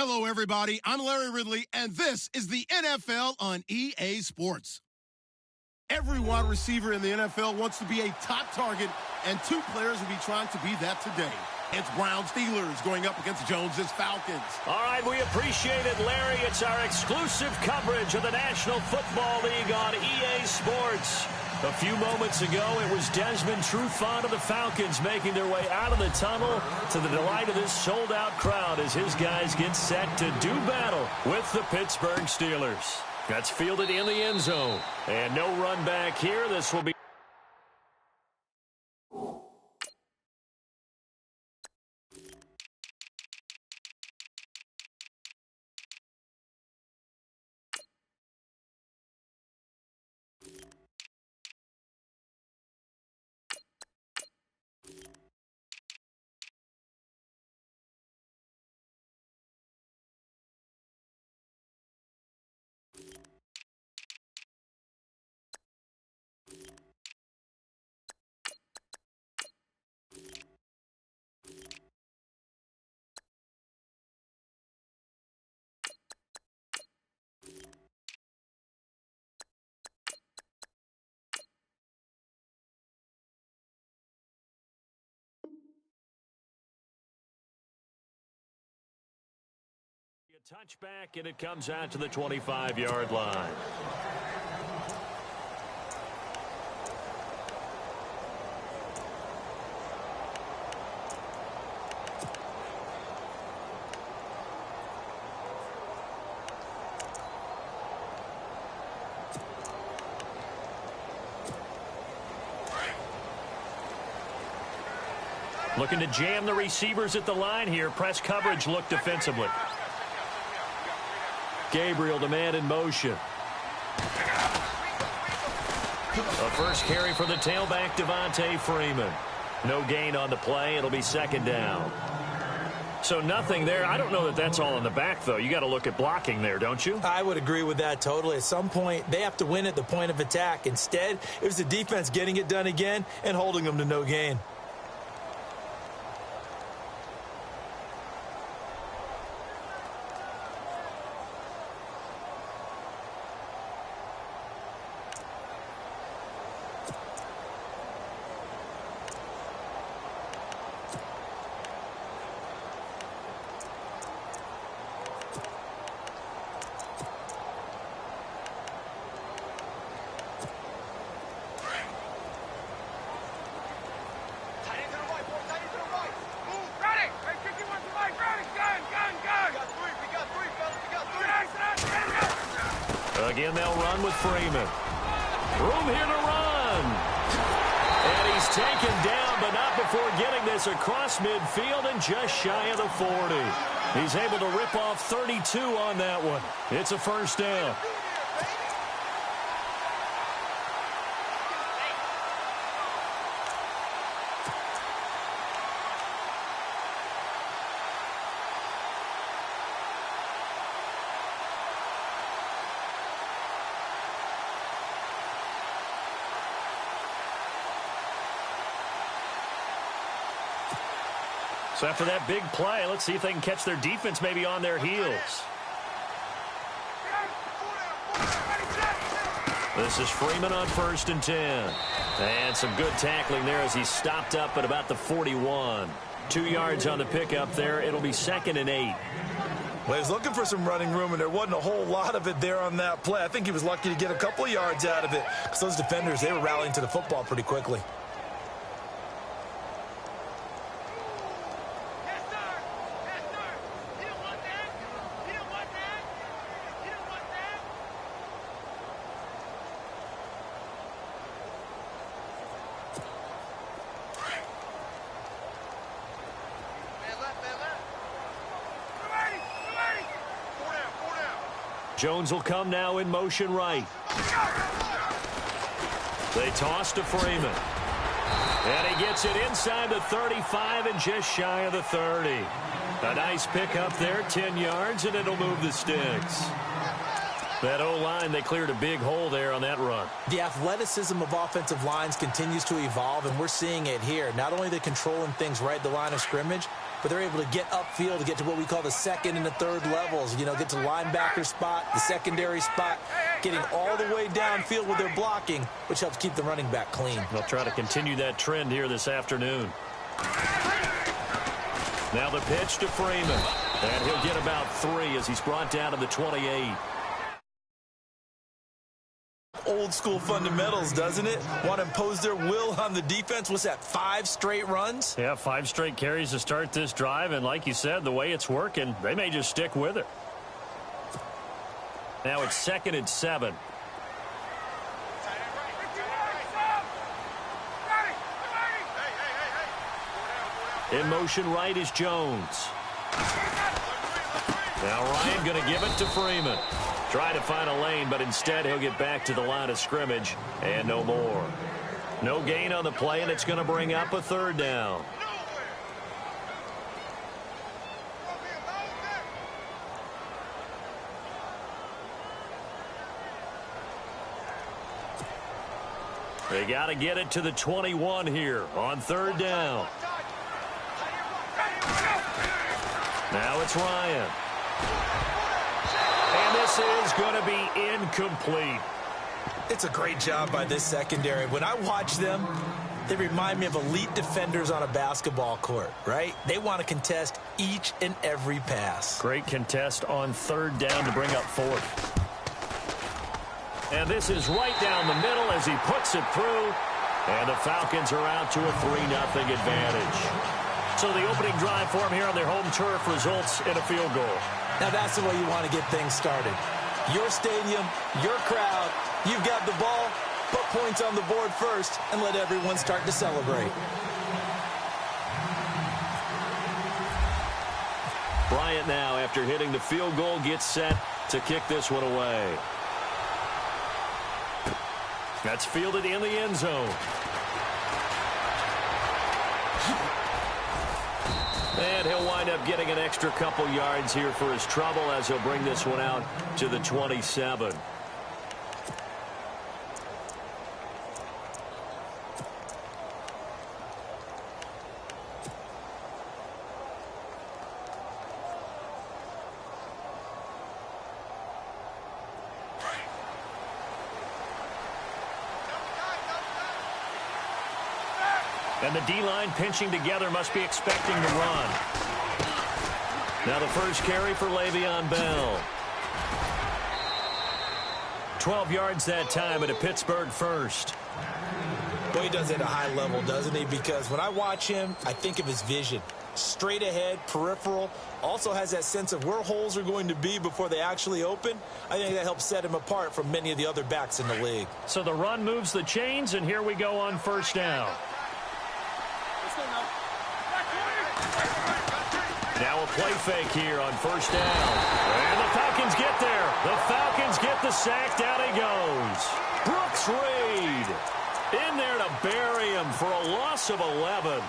Hello, everybody. I'm Larry Ridley, and this is the NFL on EA Sports. Every wide receiver in the NFL wants to be a top target, and two players will be trying to be that today. It's Browns Steelers going up against Jones's Falcons. All right, we appreciate it, Larry. It's our exclusive coverage of the National Football League on EA Sports. A few moments ago, it was Desmond Trufant of the Falcons making their way out of the tunnel to the delight of this sold-out crowd as his guys get set to do battle with the Pittsburgh Steelers. That's fielded in the end zone. And no run back here. This will be... touchback, and it comes out to the 25-yard line. Looking to jam the receivers at the line here. Press coverage look defensively. Gabriel, the man in motion. A first carry for the tailback, Devontae Freeman. No gain on the play. It'll be second down. So nothing there. I don't know that that's all in the back, though. You got to look at blocking there, don't you? I would agree with that totally. At some point, they have to win at the point of attack. Instead, it was the defense getting it done again and holding them to no gain. Again, they'll run with Freeman. Room here to run. And he's taken down, but not before getting this across midfield and just shy of the 40. He's able to rip off 32 on that one. It's a first down. So after that big play, let's see if they can catch their defense maybe on their heels. This is Freeman on 1st and 10. And some good tackling there as he stopped up at about the 41. 2 yards on the pickup there. It'll be 2nd and 8. Well, he's looking for some running room, and there wasn't a whole lot of it there on that play. I think he was lucky to get a couple of yards out of it because those defenders, they were rallying to the football pretty quickly. Jones will come now in motion right. They toss to Freeman. And he gets it inside the 35 and just shy of the 30. A nice pickup there, 10 yards, and it'll move the sticks. That O-line, they cleared a big hole there on that run. The athleticism of offensive lines continues to evolve, and we're seeing it here. Not only are they controlling things right at the line of scrimmage, but they're able to get upfield to get to what we call the second and the third levels. You know, get to linebacker spot, the secondary spot, getting all the way downfield with their blocking, which helps keep the running back clean. They'll try to continue that trend here this afternoon. Now the pitch to Freeman, and he'll get about 3 as he's brought down to the 28. Old school fundamentals, doesn't it? Want to impose their will on the defense. What's that, 5 straight runs? Yeah, 5 straight carries to start this drive, and like you said, the way it's working, they may just stick with it. Now it's 2nd and 7. In motion right is Jones. Now Ryan going to give it to Freeman. Try to find a lane, but instead he'll get back to the line of scrimmage and no more. No gain on the play, and it's going to bring up a 3rd down. They got to get it to the 21 here on 3rd down. Now it's Ryan. And this is going to be incomplete. It's a great job by this secondary. When I watch them, they remind me of elite defenders on a basketball court, right? They want to contest each and every pass. Great contest on 3rd down to bring up 4th. And this is right down the middle as he puts it through. And the Falcons are out to a 3-0 advantage. So the opening drive for them here on their home turf results in a field goal. Now that's the way you want to get things started. Your stadium, your crowd, you've got the ball, put points on the board first, and let everyone start to celebrate. Bryant now, after hitting the field goal, gets set to kick this one away. That's fielded in the end zone. And he'll wind up getting an extra couple yards here for his trouble as he'll bring this one out to the 27. And the D-line pinching together, must be expecting to run. Now the first carry for Le'Veon Bell. 12 yards that time at a Pittsburgh first. Boy, he does it at a high level, doesn't he? Because when I watch him, I think of his vision. Straight ahead, peripheral. Also has that sense of where holes are going to be before they actually open. I think that helps set him apart from many of the other backs in the league. So the run moves the chains, and here we go on 1st down. Now a play fake here on 1st down. And the Falcons get there. The Falcons get the sack. Down he goes. Brooks Reed in there to bury him for a loss of 11.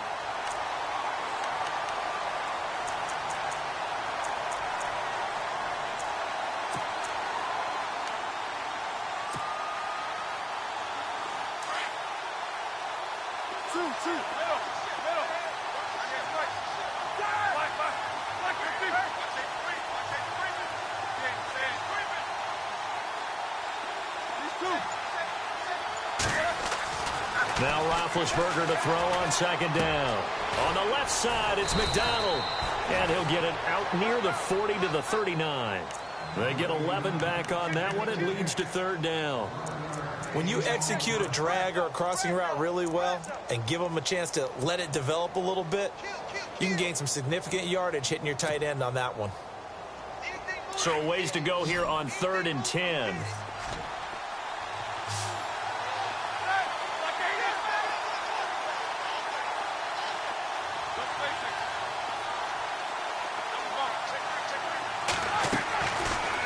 Now Roethlisberger to throw on 2nd down. On the left side, it's McDonald. And he'll get it out near the 40 to the 39. They get 11 back on that one. It leads to 3rd down. When you execute a drag or a crossing route really well and give them a chance to let it develop a little bit, you can gain some significant yardage hitting your tight end on that one. So a ways to go here on 3rd and 10.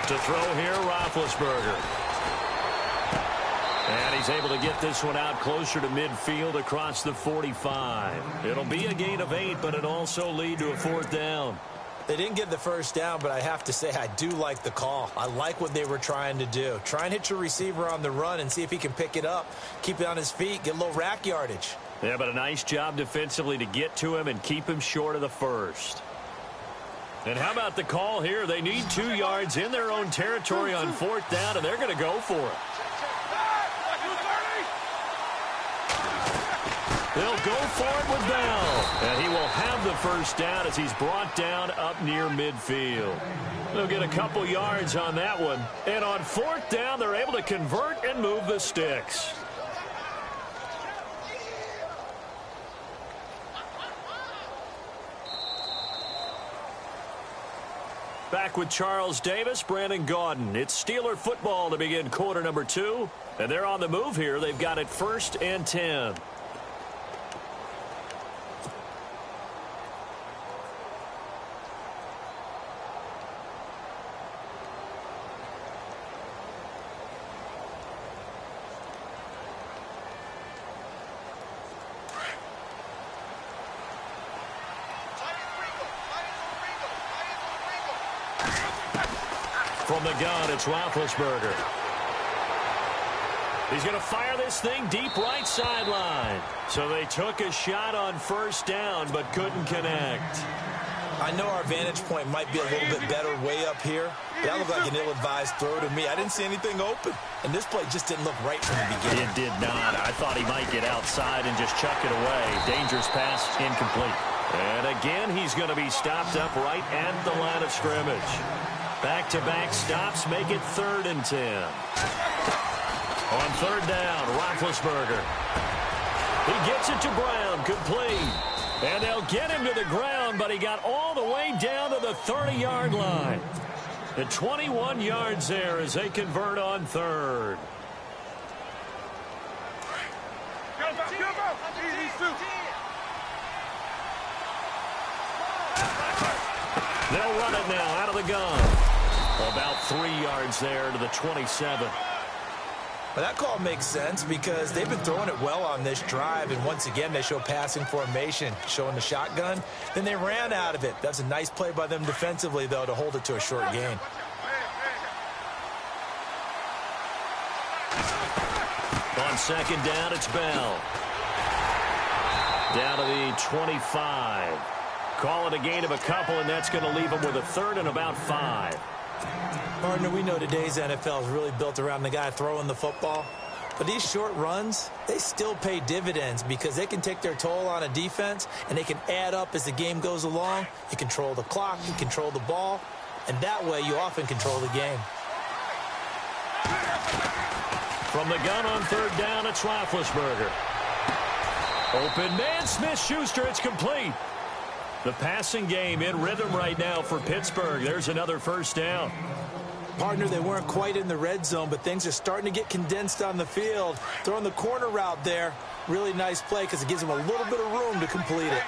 To throw here, Roethlisberger. And he's able to get this one out closer to midfield across the 45. It'll be a gain of 8, but it also lead to a 4th down. They didn't get the 1st down, but I have to say I do like the call. I like what they were trying to do. Try and hit your receiver on the run and see if he can pick it up. Keep it on his feet, get a little rack yardage. Yeah, but a nice job defensively to get to him and keep him short of the first. And how about the call here? They need 2 yards in their own territory on 4th down, and they're going to go for it. They'll go for it with Bell. And he will have the first down as he's brought down up near midfield. They'll get a couple yards on that one. And on 4th down, they're able to convert and move the sticks. Back with Charles Davis, Brandon Gaudin. It's Steeler football to begin quarter number 2. And they're on the move here. They've got it 1st and 10. From the gun, it's Roethlisberger. He's going to fire this thing deep right sideline. So they took a shot on 1st down, but couldn't connect. I know our vantage point might be a little bit better way up here, but that looked like an ill-advised throw to me. I didn't see anything open, and this play just didn't look right from the beginning. It did not. I thought he might get outside and just chuck it away. Dangerous pass, incomplete. And again, he's going to be stopped up right at the line of scrimmage. Back-to-back stops make it 3rd and 10. On 3rd down, Roethlisberger. He gets it to Brown, complete. And they'll get him to the ground, but he got all the way down to the 30-yard line. The 21 yards there as they convert on 3rd. They'll run it now out of the gun. About 3 yards there to the 27. Well, that call makes sense because they've been throwing it well on this drive, and once again they show passing formation, showing the shotgun. Then they ran out of it. That's a nice play by them defensively, though, to hold it to a short gain. On 2nd down, it's Bell. Down to the 25. Call it a gain of a couple, and that's going to leave them with a 3rd and about 5. Partner, we know today's NFL is really built around the guy throwing the football. But these short runs, they still pay dividends because they can take their toll on a defense, and they can add up as the game goes along. You control the clock, you control the ball, and that way you often control the game. From the gun on 3rd down, it's Roethlisberger. Open man, Smith-Schuster, it's complete. The passing game in rhythm right now for Pittsburgh. There's another 1st down. Partner, they weren't quite in the red zone, but things are starting to get condensed on the field. Throwing the corner route there, really nice play because it gives them a little bit of room to complete it.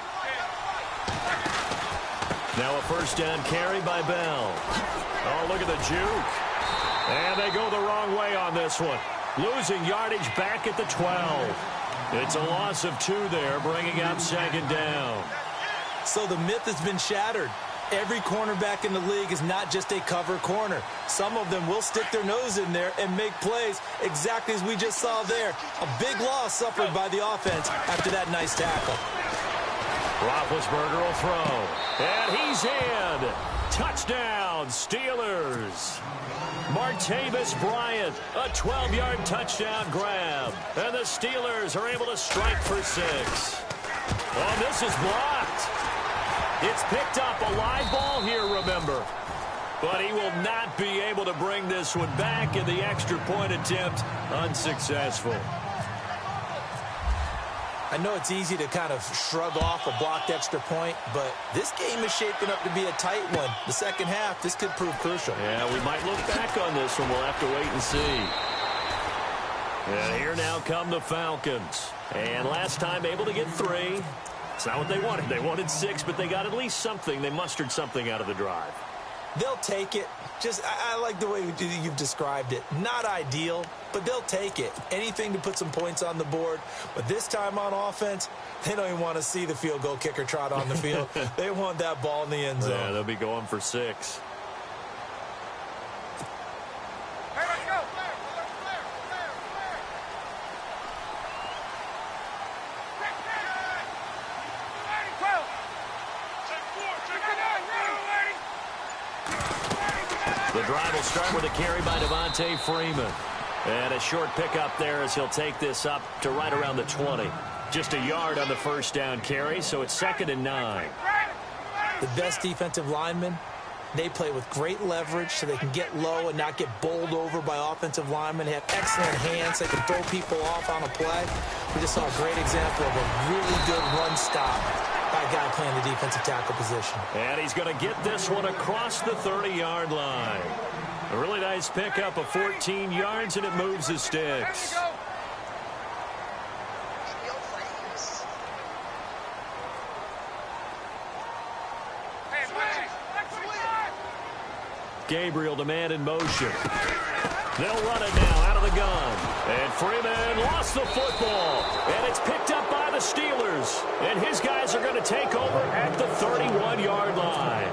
Now a 1st down carry by Bell. Oh, look at the juke. And they go the wrong way on this one. Losing yardage back at the 12. It's a loss of 2 there, bringing up 2nd down. So the myth has been shattered. Every cornerback in the league is not just a cover corner. Some of them will stick their nose in there and make plays exactly as we just saw there. A big loss suffered by the offense after that nice tackle. Roethlisberger will throw. And he's in. Touchdown, Steelers. Martavis Bryant, a 12-yard touchdown grab. And the Steelers are able to strike for 6. Oh, this is blocked. It's picked up, a live ball here, remember. But he will not be able to bring this one back, and the extra point attempt unsuccessful. I know it's easy to kind of shrug off a blocked extra point, but this game is shaping up to be a tight one. The second half, this could prove crucial. Yeah, we might look back on this one. We'll have to wait and see. And here now come the Falcons. And last time able to get 3. It's not what they wanted. They wanted 6, but they got at least something. They mustered something out of the drive. They'll take it. I like the way you've described it. Not ideal, but they'll take it. Anything to put some points on the board. But this time on offense, they don't even want to see the field goal kicker trot on the field. They want that ball in the end zone. Yeah, they'll be going for 6. drive will start with a carry by Devontae Freeman. And a short pickup there as he'll take this up to right around the 20. Just a yard on the first down carry, so it's 2nd and 9. The best defensive linemen, they play with great leverage so they can get low and not get bowled over by offensive linemen. They have excellent hands. They can throw people off on a play. We just saw a great example of a really good run stop by a guy playing the defensive tackle position. And he's going to get this one across the 30-yard line. A really nice pickup of 14 yards, and it moves the sticks. Gabriel, the man in motion. They'll run it now out of the gun. And Freeman lost the football. And it's picked up by the Steelers. And his guys are going to take over at the 31-yard line.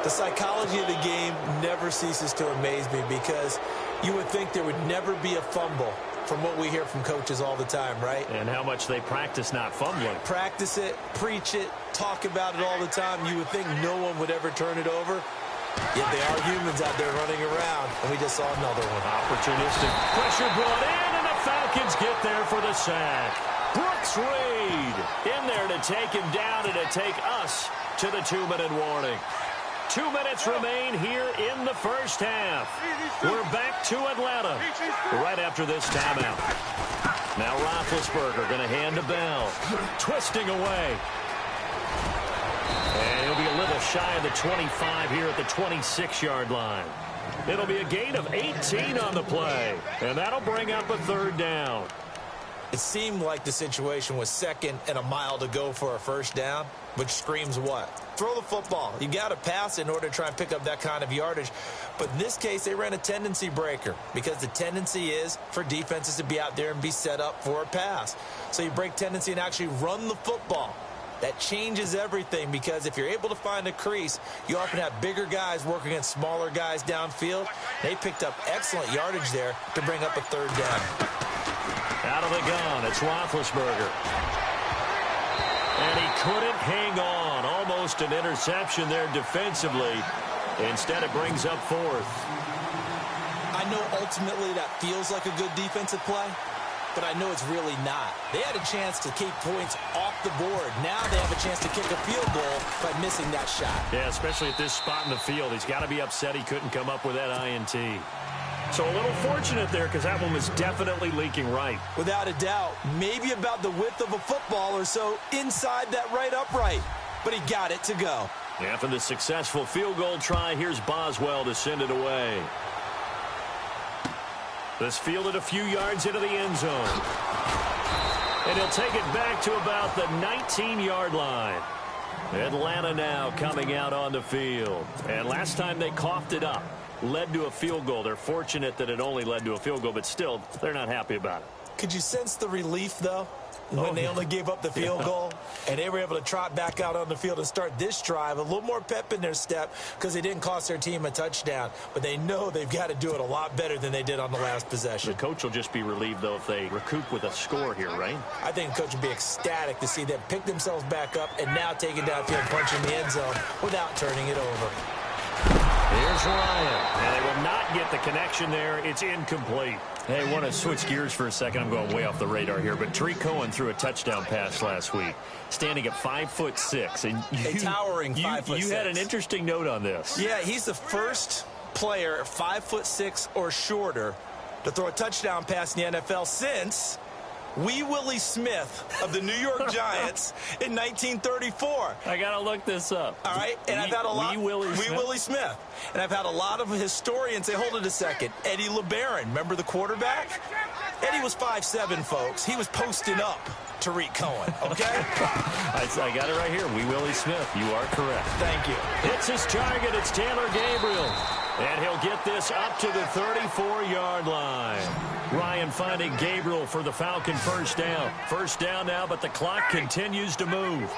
The psychology of the game never ceases to amaze me because you would think there would never be a fumble from what we hear from coaches all the time, right? And how much they practice not fumbling. Practice it, preach it, talk about it all the time. You would think no one would ever turn it over. Yet they are humans out there running around, and we just saw another one. Opportunistic pressure brought in, and the Falcons get there for the sack. Brooks Reed in there to take him down and to take us to the 2-minute warning. 2 minutes remain here in the first half. We're back to Atlanta right after this timeout. Now Roethlisberger going to hand to Bell. Twisting away. And he'll be a little shy of the 25 here at the 26-yard line. It'll be a gain of 18 on the play. And that'll bring up a 3rd down. It seemed like the situation was 2nd and a mile to go for a first down, which screams what? Throw the football. You got to pass in order to try and pick up that kind of yardage. But in this case, they ran a tendency breaker because the tendency is for defenses to be out there and be set up for a pass. So you break tendency and actually run the football. That changes everything because if you're able to find a crease, you often have bigger guys working against smaller guys downfield. They picked up excellent yardage there to bring up a 3rd down. Out of the gun, it's Roethlisberger. And he couldn't hang on. Almost an interception there defensively. Instead, it brings up 4th. I know ultimately that feels like a good defensive play, but I know it's really not. They had a chance to keep points off the board. Now they have a chance to kick a field goal by missing that shot. Yeah, especially at this spot in the field. He's got to be upset he couldn't come up with that INT. So a little fortunate there because that one was definitely leaking right. Without a doubt, maybe about the width of a football or so inside that right upright. But he got it to go. After the successful field goal try, here's Boswell to send it away. This fielded a few yards into the end zone. And he'll take it back to about the 19-yard line. Atlanta now coming out on the field. And last time they coughed it up, led to a field goal. They're fortunate that it only led to a field goal, but still, they're not happy about it. Could you sense the relief, though, when they only gave up the field goal and they were able to trot back out on the field and start this drive? A little more pep in their step because they didn't cost their team a touchdown, but they know they've got to do it a lot better than they did on the last possession. The coach will just be relieved, though, if they recoup with a score here, right? I think the coach will be ecstatic to see them pick themselves back up and now take it downfield, punch in the end zone without turning it over. Here's Ryan, and they will not get the connection there. It's incomplete. Hey, I want to switch gears for a second. I'm going way off the radar here, but Tariq Cohen threw a touchdown pass last week, standing at 5'6", and a towering 5'6". You had an interesting note on this. Yeah, he's the first player 5'6" or shorter to throw a touchdown pass in the NFL since Wee Willie Smith of the New York Giants in 1934. I got to look this up. All right, and I've had a lot. Wee Willie Smith. And I've had a lot of historians say, hold it a second. Eddie LeBaron, remember the quarterback? Eddie was 5'7", folks. He was posting up Tariq Cohen, okay? I got it right here. Wee Willie Smith. You are correct. Thank you. It's his target. It's Taylor Gabriel. And he'll get this up to the 34-yard line. Ryan finding Gabriel for the Falcon first down. First down now, but the clock continues to move.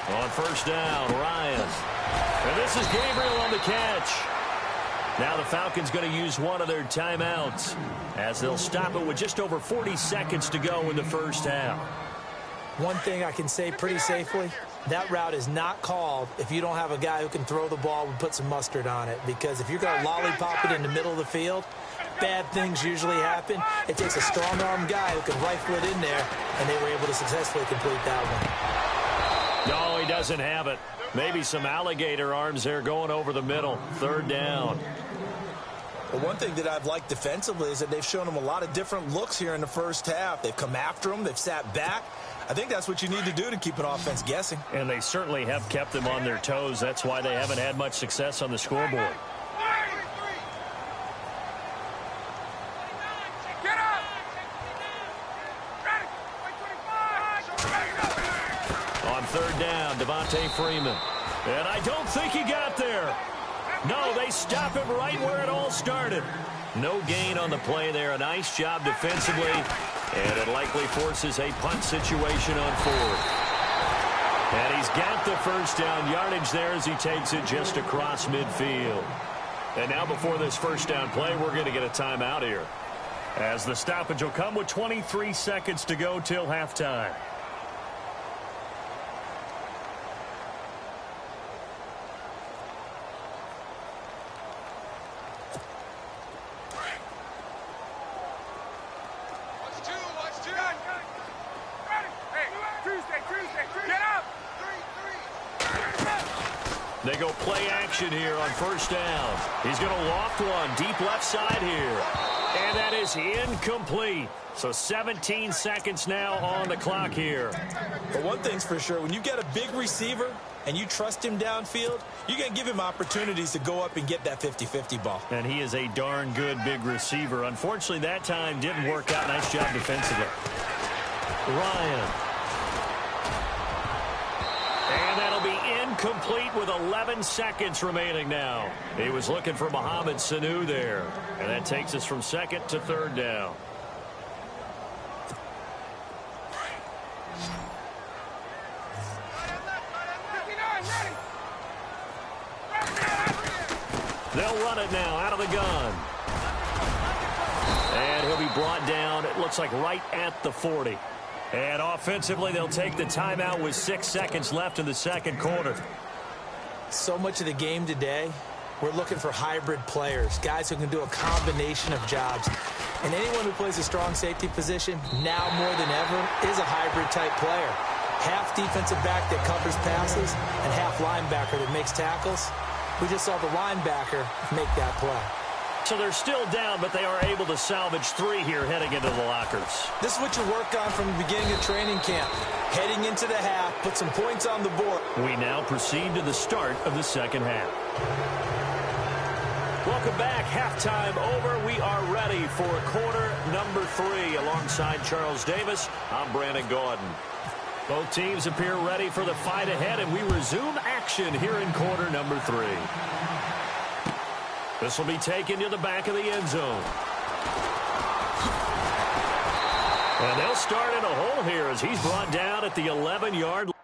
On first down, Ryan. And this is Gabriel on the catch. Now the Falcons going to use one of their timeouts as they'll stop it with just over 40 seconds to go in the first half. One thing I can say pretty safely, that route is not called if you don't have a guy who can throw the ball and put some mustard on it. Because if you're going to lollipop it in the middle of the field, bad things usually happen. It takes a strong-arm guy who can rifle it in there, and they were able to successfully complete that one. No, he doesn't have it. Maybe some alligator arms there going over the middle. Third down. Well, one thing that I've liked defensively is that they've shown them a lot of different looks here in the first half. They've come after them. They've sat back. I think that's what you need to do to keep an offense guessing. And they certainly have kept them on their toes. That's why they haven't had much success on the scoreboard. On third down, Devontae Freeman. And I don't think he got there. No, they stop him right where it all started. No gain on the play there. A nice job defensively. And it likely forces a punt situation on fourth. And he's got the first down yardage there as he takes it just across midfield. And now before this first down play, we're going to get a timeout here, as the stoppage will come with 23 seconds to go till halftime. They go play action here on first down. He's going to loft one deep left side here. And that is incomplete. So 17 seconds now on the clock here. But one thing's for sure, when you get a big receiver and you trust him downfield, you're going to give him opportunities to go up and get that 50-50 ball. And he is a darn good big receiver. Unfortunately, that time didn't work out. Nice job defensively. Ryan. And that'll be incomplete with 11 seconds remaining now. He was looking for Mohamed Sanu there. And that takes us from second to third down. They'll run it now out of the gun. And he'll be brought down, it looks like right at the 40. And offensively, they'll take the timeout with 6 seconds left in the second quarter. So much of the game today, we're looking for hybrid players, guys who can do a combination of jobs. And anyone who plays a strong safety position, now more than ever, is a hybrid-type player. Half defensive back that covers passes and half linebacker that makes tackles. We just saw the linebacker make that play. So they're still down, but they are able to salvage 3 here heading into the lockers. This is what you work on from the beginning of training camp. Heading into the half, put some points on the board. We now proceed to the start of the second half. Welcome back. Halftime over. We are ready for quarter number 3. Alongside Charles Davis, I'm Brandon Gordon. Both teams appear ready for the fight ahead, and we resume action here in quarter number 3. This will be taken to the back of the end zone. And they'll start in a hole here as he's brought down at the 11-yard line.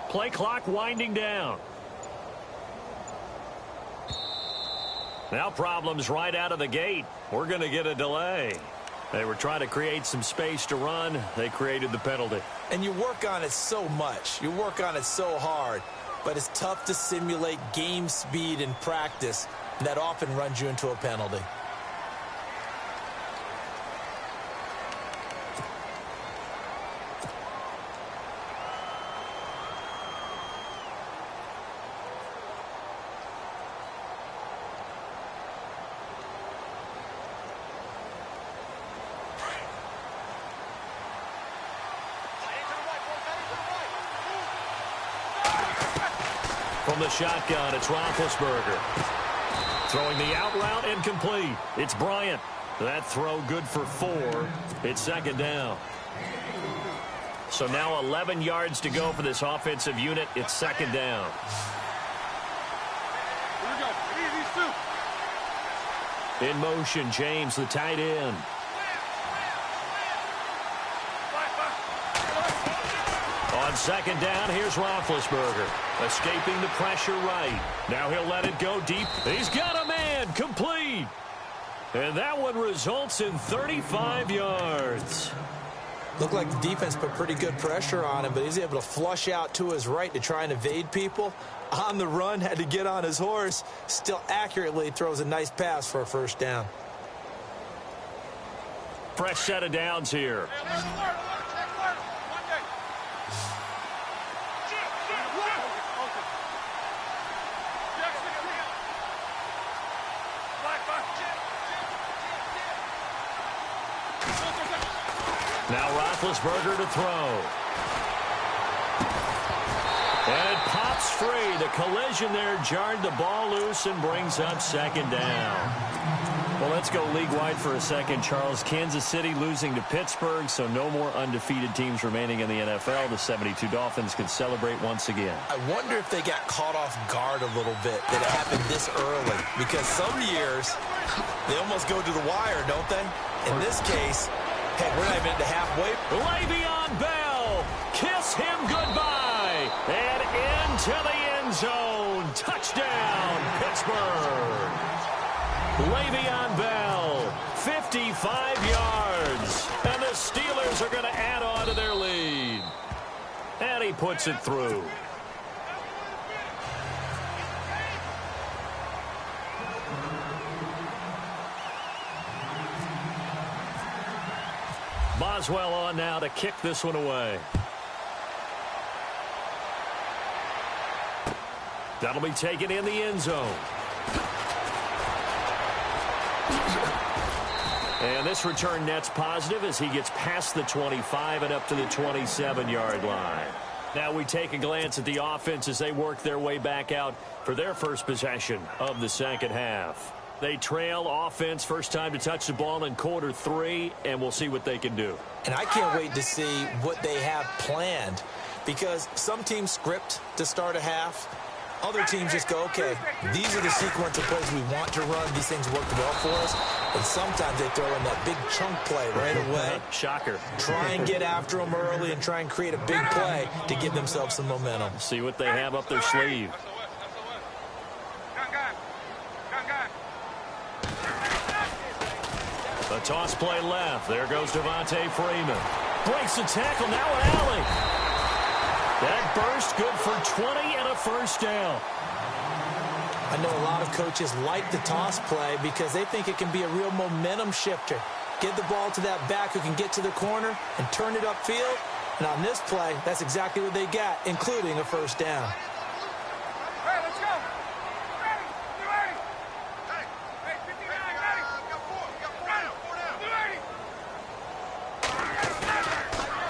Play clock winding down. Now problems right out of the gate. We're going to get a delay. They were trying to create some space to run. They created the penalty. And you work on it so much. You work on it so hard. But it's tough to simulate game speed in practice. And that often runs you into a penalty. From the shotgun, it's Roethlisberger. Throwing the out route, incomplete. It's Bryant. That throw good for 4. It's second down. So now 11 yards to go for this offensive unit. It's second down. Here we go. Easy, In motion, James, the tight end. On second down, here's Roethlisberger. Escaping the pressure right. Now he'll let it go deep. He's got a man. Complete. And that one results in 35 yards. Looked like the defense put pretty good pressure on him, but he's able to flush out to his right to try and evade people. On the run, had to get on his horse. Still accurately throws a nice pass for a first down. Fresh set of downs here. Now Roethlisberger to throw. And it pops free. The collision there jarred the ball loose and brings up second down. Well, let's go league-wide for a second, Charles. Kansas City losing to Pittsburgh, so no more undefeated teams remaining in the NFL. The 72 Dolphins can celebrate once again. I wonder if they got caught off guard a little bit that it happened this early. Because some years, they almost go to the wire, don't they? In this case, hey, we're not even at the halfway. Le'Veon Bell, kiss him goodbye. And into the end zone. Touchdown, Pittsburgh. Le'Veon Bell, 55 yards. And the Steelers are going to add on to their lead. And he puts it through. Boswell on now to kick this one away. That'll be taken in the end zone. And this return net's positive as he gets past the 25 and up to the 27-yard line. Now we take a glance at the offense as they work their way back out for their first possession of the second half. They trail offense, first time to touch the ball in quarter 3, and we'll see what they can do. And I can't wait to see what they have planned, because some teams script to start a half. Other teams just go, okay, these are the sequence of plays we want to run. These things work well for us. And sometimes they throw in that big chunk play right away. Shocker. Try and get after them early and try and create a big play to give themselves some momentum. See what they have up their sleeve. A toss play left. There goes Devontae Freeman. Breaks the tackle. Now an alley. That burst good for 20 and a first down. I know a lot of coaches like the toss play because they think it can be a real momentum shifter. Get the ball to that back who can get to the corner and turn it upfield. And on this play, that's exactly what they got, including a first down. Hey, let's go. Ready. You ready? Hey, 59, ready. Got 4 down.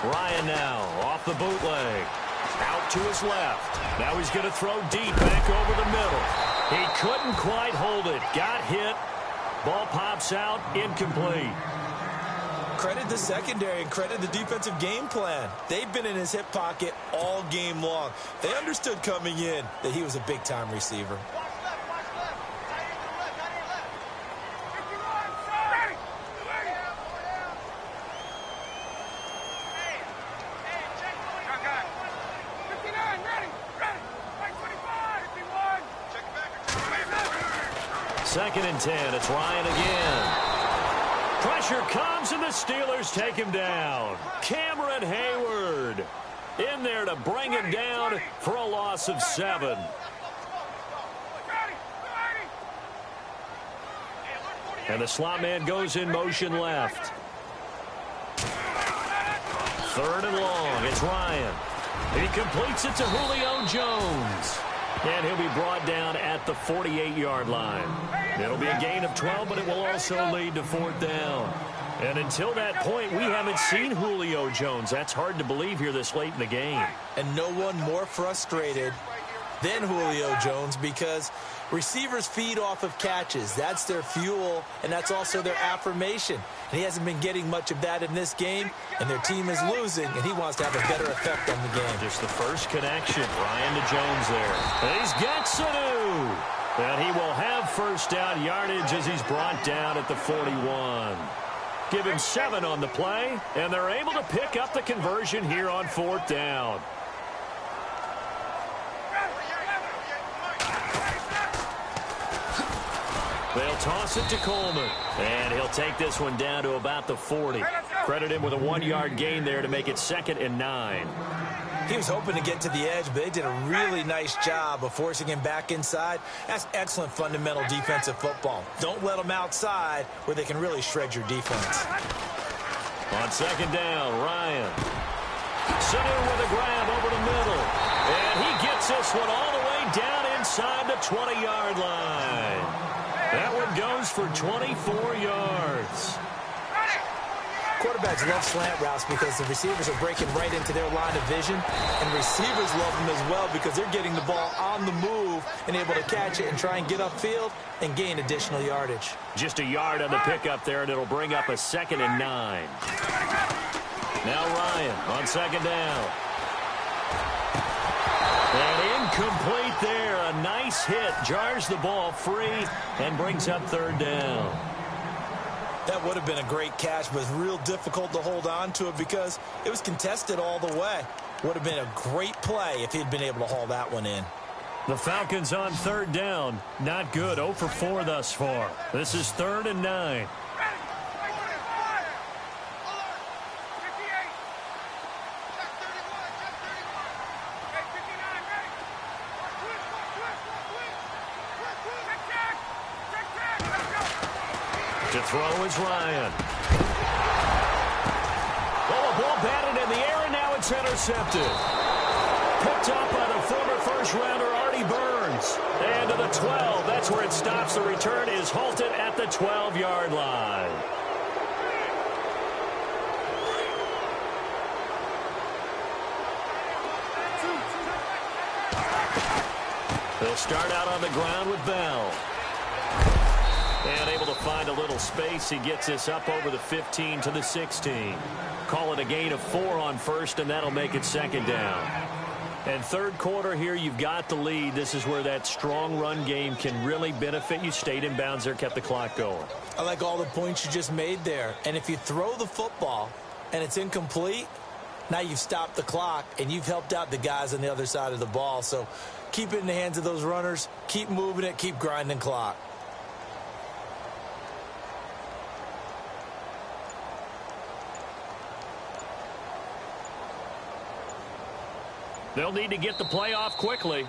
Ryan now off the bootleg. Out to his left. Now he's going to throw deep back over the middle. He couldn't quite hold it. Got hit. Ball pops out. Incomplete. Credit the secondary and credit the defensive game plan. They've been in his hip pocket all game long. They understood coming in that he was a big-time receiver. Second and 10. It's Ryan again. Pressure comes, and the Steelers take him down. Cameron Hayward in there to bring him down for a loss of 7. And the slot man goes in motion left. 3rd and long. It's Ryan. He completes it to Julio Jones. And he'll be brought down at the 48-yard line. It'll be a gain of 12, but it will also lead to 4th down. And until that point, we haven't seen Julio Jones. That's hard to believe here this late in the game. And no one more frustrated than Julio Jones, because receivers feed off of catches. That's their fuel, and that's also their affirmation. And he hasn't been getting much of that in this game, and their team is losing, and he wants to have a better effect on the game. Just the first connection. Ryan to Jones there. And he's got Sanu. And he will have first down yardage as he's brought down at the 41. Give him 7 on the play, and they're able to pick up the conversion here on 4th down. They'll toss it to Coleman, and he'll take this one down to about the 40. Credit him with a 1-yard gain there to make it 2nd and 9. He was hoping to get to the edge, but they did a really nice job of forcing him back inside. That's excellent fundamental defensive football. Don't let them outside where they can really shred your defense. On 2nd down, Ryan. Sanu with a grab over the middle. And he gets this one all the way down inside the 20-yard line. That one goes for 24 yards. Quarterbacks love slant routes because the receivers are breaking right into their line of vision, and receivers love them as well because they're getting the ball on the move and able to catch it and try and get upfield and gain additional yardage. Just a yard on the pickup there, and it'll bring up a 2nd and 9. Now Ryan on 2nd down. And incomplete there. A nice hit. Jars the ball free and brings up 3rd down. That would have been a great catch, but it's real difficult to hold on to it because it was contested all the way. Would have been a great play if he'd been able to haul that one in. The Falcons on 3rd down. Not good. 0 for 4 thus far. This is 3rd and 9. To throw is Ryan. Oh, a ball batted in the air, and now it's intercepted. Picked up by the former first-rounder Artie Burns. And to the 12. That's where it stops. The return is halted at the 12-yard line. They'll start out on the ground with Bell. And able to find a little space. He gets this up over the 15 to the 16. Call it a gain of 4 on 1st, and that'll make it 2nd down. And 3rd quarter here, you've got the lead. This is where that strong run game can really benefit you. Stayed in bounds there, kept the clock going. I like all the points you just made there. And if you throw the football and it's incomplete, now you've stopped the clock and you've helped out the guys on the other side of the ball. So keep it in the hands of those runners. Keep moving it. Keep grinding clock. They'll need to get the play off quickly.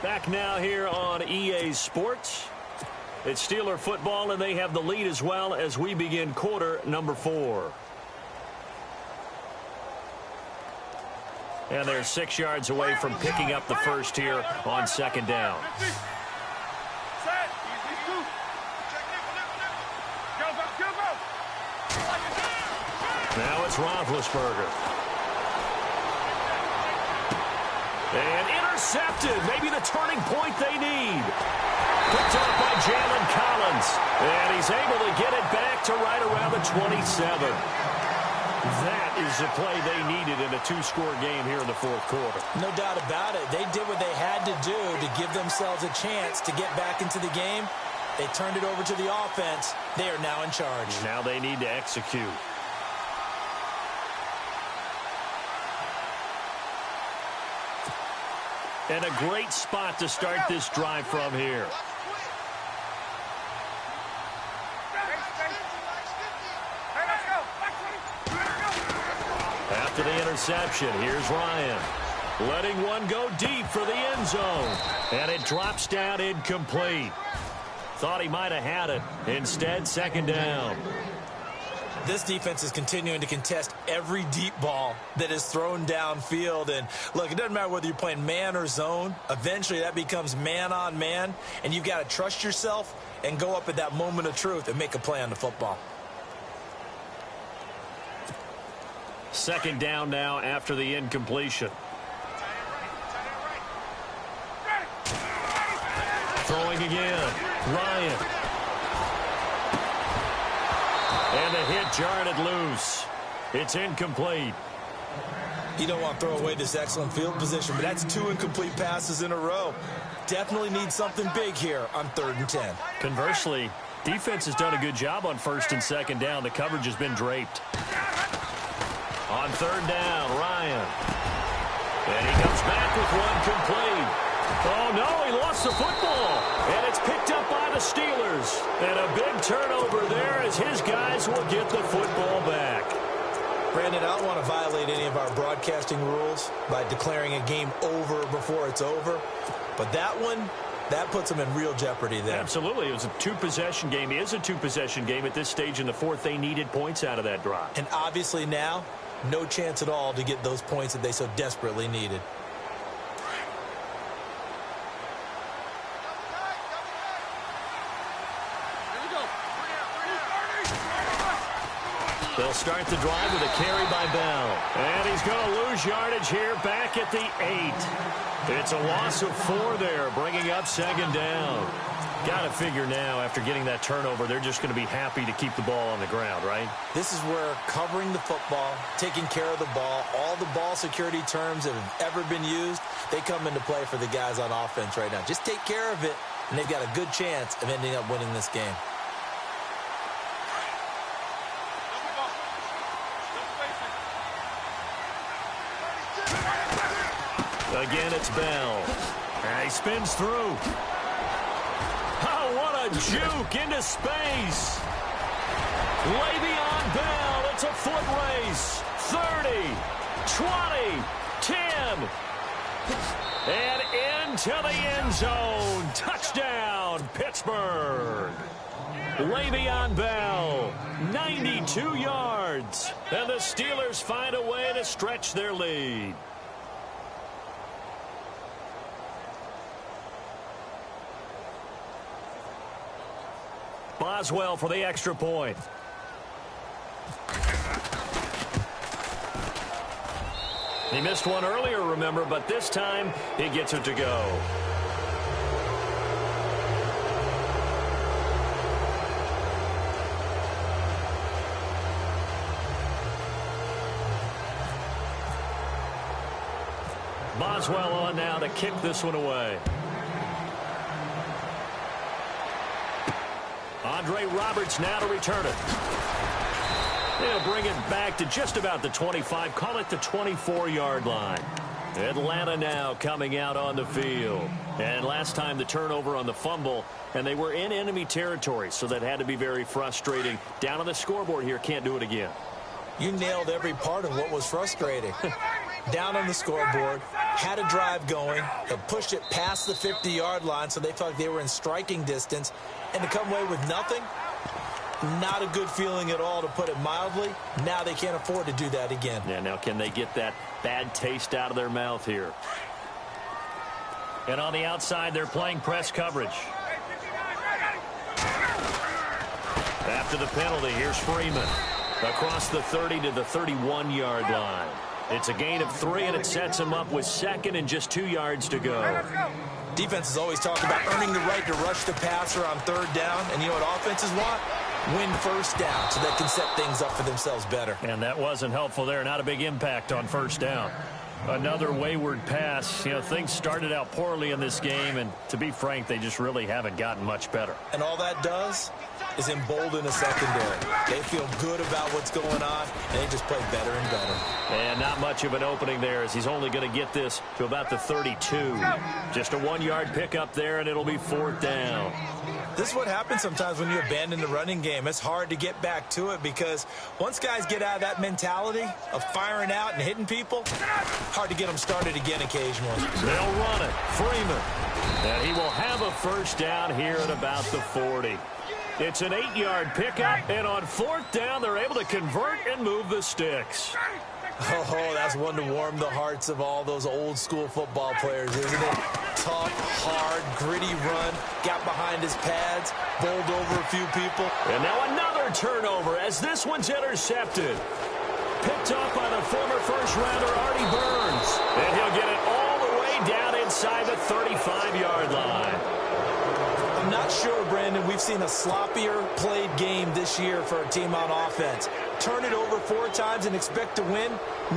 Back now here on EA Sports. It's Steeler football, and they have the lead as well as we begin quarter number 4. And they're 6 yards away from picking up the first here on 2nd down. Now it's Roethlisberger. And intercepted. Maybe the turning point they need. Picked up by Jalen Collins. And he's able to get it back to right around the 27. That is the play they needed in a 2-score game here in the 4th quarter. No doubt about it. They did what they had to do to give themselves a chance to get back into the game. They turned it over to the offense. They are now in charge. Now they need to execute. And a great spot to start this drive from here. after the interception. Here's Ryan. Letting one go deep for the end zone. And it drops down incomplete. Thought he might have had it. Instead, second down. This defense is continuing to contest every deep ball that is thrown downfield. And look, it doesn't matter whether you're playing man or zone. Eventually, that becomes man on man. And you've got to trust yourself and go up at that moment of truth and make a play on the football. Second down now after the incompletion. Throwing again. Ryan. And the hit jarred it loose. It's incomplete. You don't want to throw away this excellent field position, but that's 2 incomplete passes in a row. Definitely need something big here on 3rd and 10. Conversely, defense has done a good job on 1st and 2nd down. The coverage has been draped. On 3rd down, Ryan. And he comes back with one complete. Oh, no, he lost the football. And it's picked up by the Steelers. And a big turnover there as his guys will get the football back. Brandon, I don't want to violate any of our broadcasting rules by declaring a game over before it's over. But that one, that puts them in real jeopardy there. Absolutely. It was a 2-possession game. It is a 2-possession game at this stage in the 4th. They needed points out of that drive. And obviously now, no chance at all to get those points that they so desperately needed. They'll start the drive with a carry by Bell. And he's going to lose yardage here back at the 8. It's a loss of 4 there, bringing up 2nd down. Got to figure now, after getting that turnover, they're just going to be happy to keep the ball on the ground, right? This is where covering the football, taking care of the ball, all the ball security terms that have ever been used, they come into play for the guys on offense right now. Just take care of it, and they've got a good chance of ending up winning this game. Again, it's Bell. And he spins through. Oh, what a juke into space. Le'Veon Bell, it's a foot race. 30, 20, 10. And into the end zone. Touchdown, Pittsburgh. Le'Veon Bell, 92 yards. And the Steelers find a way to stretch their lead. Boswell for the extra point. He missed one earlier, remember, but this time he gets it to go. Boswell on now to kick this one away. Andre Roberts now to return it. They'll bring it back to just about the 25, call it the 24-yard line. Atlanta now coming out on the field. And last time the turnover on the fumble, and they were in enemy territory, so that had to be very frustrating. Down on the scoreboard here, can't do it again. You nailed every part of what was frustrating. Down on the scoreboard, had a drive going, had pushed it past the 50-yard line, so they felt like they were in striking distance, and to come away with nothing, not a good feeling at all, to put it mildly. Now they can't afford to do that again. Yeah, now can they get that bad taste out of their mouth here? And on the outside, they're playing press coverage. After the penalty, here's Freeman. Across the 30 to the 31-yard line. It's a gain of 3, and it sets him up with 2nd and just 2 yards to go. Defense has always talked about earning the right to rush the passer on 3rd down. And you know what offenses want? Win 1st down so they can set things up for themselves better. And that wasn't helpful there. Not a big impact on 1st down. Another wayward pass. You know, things started out poorly in this game, and to be frank, they just really haven't gotten much better. And all that does is embolden a secondary. They feel good about what's going on, and they just play better and better. And not much of an opening there, as he's only going to get this to about the 32. Just a 1-yard pickup there, and it'll be 4th down. This is what happens sometimes when you abandon the running game. It's hard to get back to it because once guys get out of that mentality of firing out and hitting people, hard to get them started again occasionally. They'll run it. Freeman. And he will have a 1st down here at about the 40. It's an 8-yard pickup, and on 4th down, they're able to convert and move the sticks. Oh, that's one to warm the hearts of all those old-school football players, isn't it? Tough, hard, gritty run, got behind his pads, bowled over a few people. And now another turnover as this one's intercepted. Picked up by the former first-rounder Artie Burns. And he'll get it all the way down inside the 35-yard line. I'm not sure, Brandon, we've seen a sloppier played game this year for a team on offense. Turn it over 4 times and expect to win?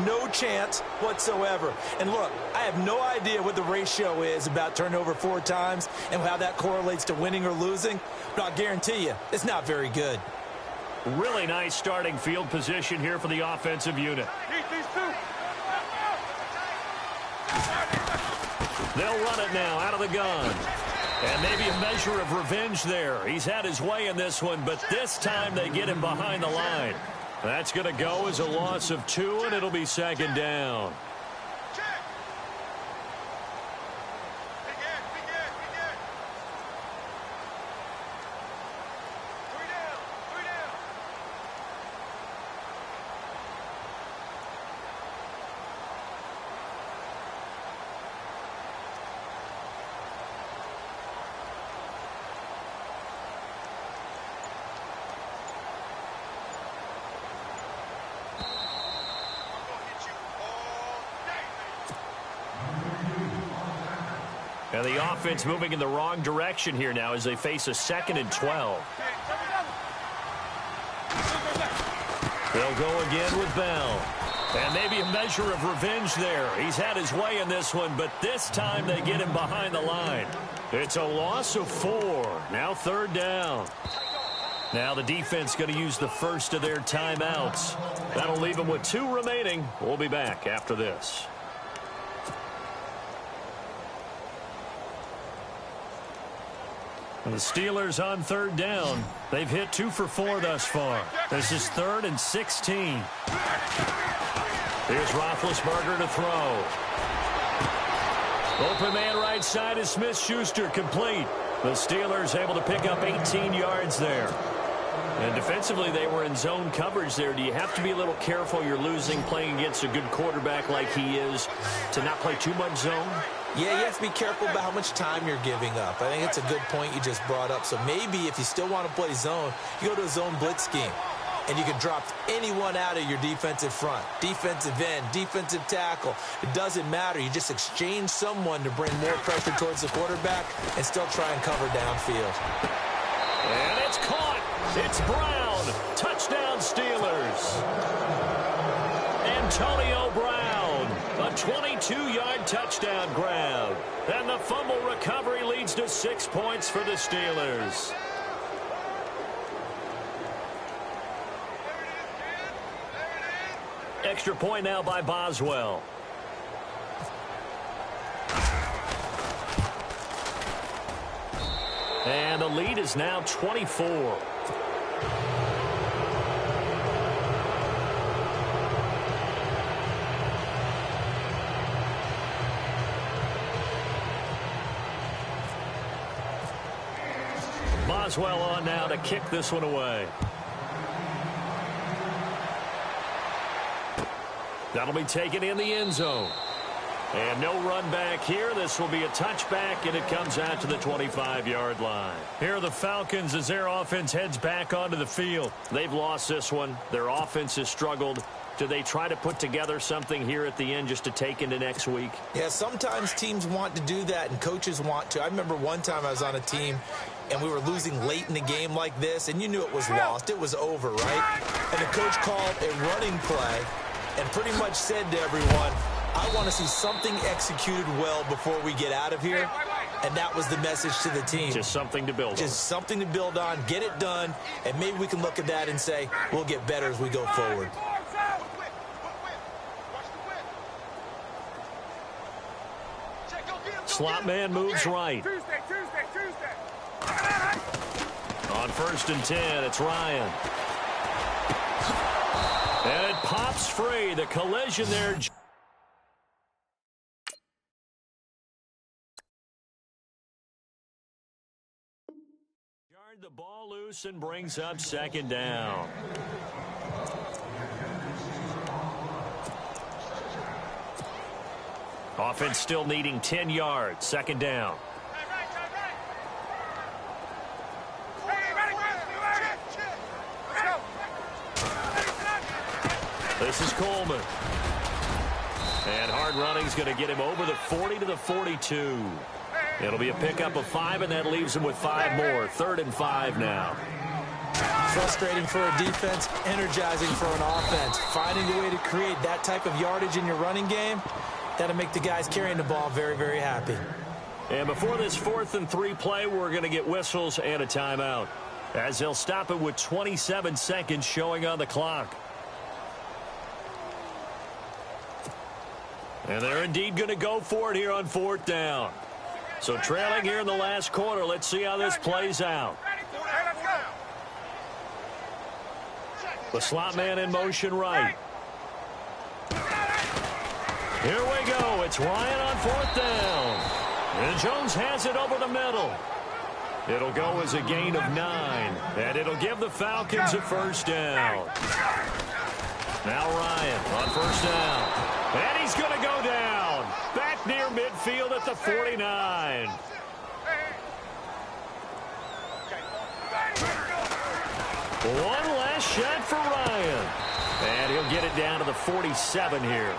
No chance whatsoever. And look, I have no idea what the ratio is about turning over 4 times and how that correlates to winning or losing, but I'll guarantee you, it's not very good. Really nice starting field position here for the offensive unit. They'll run it now out of the gun. And maybe a measure of revenge there. He's had his way in this one, but this time they get him behind the line. That's going to go as a loss of 2, and it'll be 2nd down. And the offense moving in the wrong direction here now as they face a 2nd and 12. They'll go again with Bell. And maybe a measure of revenge there. He's had his way in this one, but this time they get him behind the line. It's a loss of 4. Now 3rd down. Now the defense going to use the first of their timeouts. That'll leave them with 2 remaining. We'll be back after this. The Steelers on 3rd down. They've hit 2 for 4 thus far. This is 3rd and 16. Here's Roethlisberger to throw. Open man right side is Smith-Schuster, complete. The Steelers able to pick up 18 yards there. And defensively, they were in zone coverage there. Do you have to be a little careful? You're losing playing against a good quarterback like he is to not play too much zone? Yeah, you have to be careful about how much time you're giving up. I think it's a good point you just brought up. So maybe if you still want to play zone, you go to a zone blitz scheme. And you can drop anyone out of your defensive front. Defensive end, defensive tackle. It doesn't matter. You just exchange someone to bring more pressure towards the quarterback and still try and cover downfield. And it's caught. It's Brown. Touchdown Steelers. Antonio Brown. A 22-yard touchdown grab. And the fumble recovery leads to 6 points for the Steelers. Extra point now by Boswell. And the lead is now 24. Boswell on now to kick this one away. That'll be taken in the end zone. And no run back here. This will be a touchback, and it comes out to the 25-yard line. Here are the Falcons as their offense heads back onto the field. They've lost this one. Their offense has struggled. Do they try to put together something here at the end just to take into next week? Yeah, sometimes teams want to do that, and coaches want to. I remember one time I was on a team, and we were losing late in the game like this, and you knew it was lost. It was over, right? And the coach called a running play and pretty much said to everyone, I want to see something executed well before we get out of here, and that was the message to the team. Just something to build on. Just something to build on, get it done, and maybe we can look at that and say, we'll get better as we go forward. Slot man moves right. On 1st and 10, it's Ryan. And it pops free. The collision there. The ball loose and brings up 2nd down. Offense still needing 10 yards. 2nd down. This is Coleman. And hard running is going to get him over the 40 to the 42. It'll be a pickup of 5, and that leaves him with 5 more. 3rd and 5 now. Frustrating for a defense, energizing for an offense. Finding a way to create that type of yardage in your running game, that'll make the guys carrying the ball very, very happy. And before this 4th and 3 play, we're going to get whistles and a timeout, as they'll stop it with 27 seconds showing on the clock. And they're indeed going to go for it here on 4th down. So trailing here in the last quarter. Let's see how this plays out. The slot man in motion right. Here we go. It's Ryan on 4th down. And Jones has it over the middle. It'll go as a gain of 9. And it'll give the Falcons a 1st down. Now Ryan on 1st down. And he's going to go down. Back near midfield at the 49. One last shot for Ryan. And he'll get it down to the 47 here.